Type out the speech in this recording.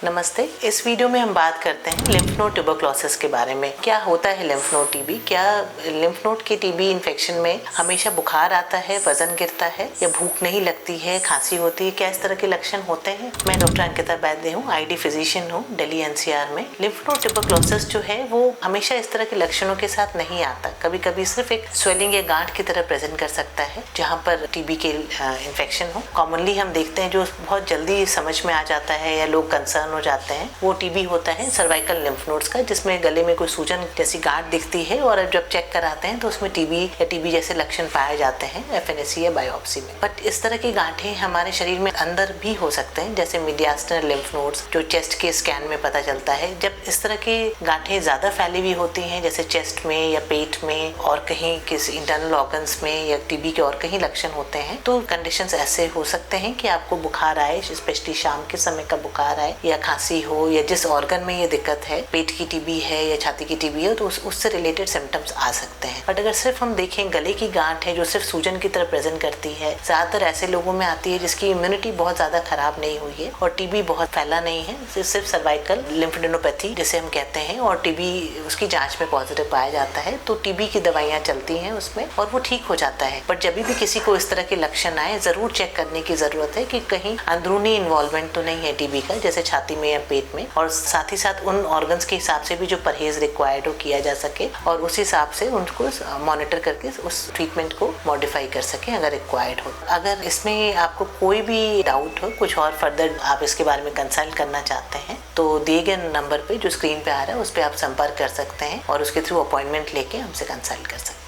नमस्ते। इस वीडियो में हम बात करते हैं लिम्फ नोड ट्यूबरक्लोसिस के बारे में। क्या होता है लिम्फ नोड टीबी? क्या लिम्फ नोड के टीबी इन्फेक्शन में हमेशा बुखार आता है, वजन गिरता है या भूख नहीं लगती है, खांसी होती है? क्या इस तरह के लक्षण होते हैं? मैं डॉक्टर अंकिता वैद्य हूँ, आईडी फिजिशियन हूँ दिल्ली एनसीआर में। लिम्फ नोड ट्यूबरक्लोसिस जो है वो हमेशा इस तरह के लक्षणों के साथ नहीं आता। कभी कभी सिर्फ एक स्वेलिंग या गांठ की तरह प्रेजेंट कर सकता है जहाँ पर टीबी के इन्फेक्शन हो। कॉमनली हम देखते हैं जो बहुत जल्दी समझ में आ जाता है या लोग कंसर्न हो जाते हैं, वो टीबी होता है सर्वाइकल लिम्फ नोड्स का, जिसमें गले में कोई सूजन जैसी गांठ दिखती है और जब चेक कराते हैं तो उसमें टीबी या टीबी जैसे लक्षण पाए जाते हैं एफएनएसी या बायोप्सी में। बट इस तरह की गांठें हमारे शरीर में अंदर भी हो सकते हैं, जैसे मीडियास्टिनल लिम्फ नोड्स जो चेस्ट के स्कैन में पता चलता है। जब इस तरह की गांठें ज्यादा फैली हुई होती हैं, जैसे चेस्ट में या पेट में और कहीं किसी इंटरनल ऑर्गन्स में या टीबी के और कहीं लक्षण होते हैं, तो कंडीशंस ऐसे हो सकते हैं कि आपको बुखार आए, स्पेशली शाम के समय का बुखार आए या खांसी हो, या जिस ऑर्गन में ये दिक्कत है, पेट की टीबी है या छाती की टीबी है, तो उससे रिलेटेड सिम्टम्स आ सकते हैं। बट अगर सिर्फ हम देखें गले की गांठ है जो सिर्फ सूजन की तरह प्रेजेंट करती है, ज्यादातर ऐसे लोगों में आती है जिसकी इम्यूनिटी बहुत ज्यादा खराब नहीं हुई है और टीबी बहुत फैला नहीं है, सिर्फ सर्वाइकल लिम्फेडेनोपैथी जिसे हम कहते हैं, और टीबी उसकी जांच में पॉजिटिव पाया जाता है तो टीबी की दवाइयाँ चलती हैं उसमें और वो ठीक हो जाता है। बट जब भी किसी को इस तरह के लक्षण आए, जरूर चेक करने की जरूरत है कि कहीं अंदरूनी इन्वॉल्वमेंट तो नहीं है टीबी का, जैसे छाती में या पेट में, और साथ ही साथ उन ऑर्गन्स के हिसाब से भी जो परहेज रिक्वायर्ड हो किया जा सके और उस हिसाब से उनको मॉनिटर करके उस ट्रीटमेंट को मॉडिफाई कर सके अगर रिक्वायर्ड हो। अगर इसमें आपको कोई भी डाउट हो, कुछ और फर्दर आप इसके बारे में कंसल्ट करना चाहते हैं, तो दिए गए नंबर पे जो स्क्रीन पे आ रहा है उस पर आप संपर्क कर सकते हैं और उसके थ्रू अपॉइंटमेंट लेके हमसे कंसल्ट कर सकते हैं।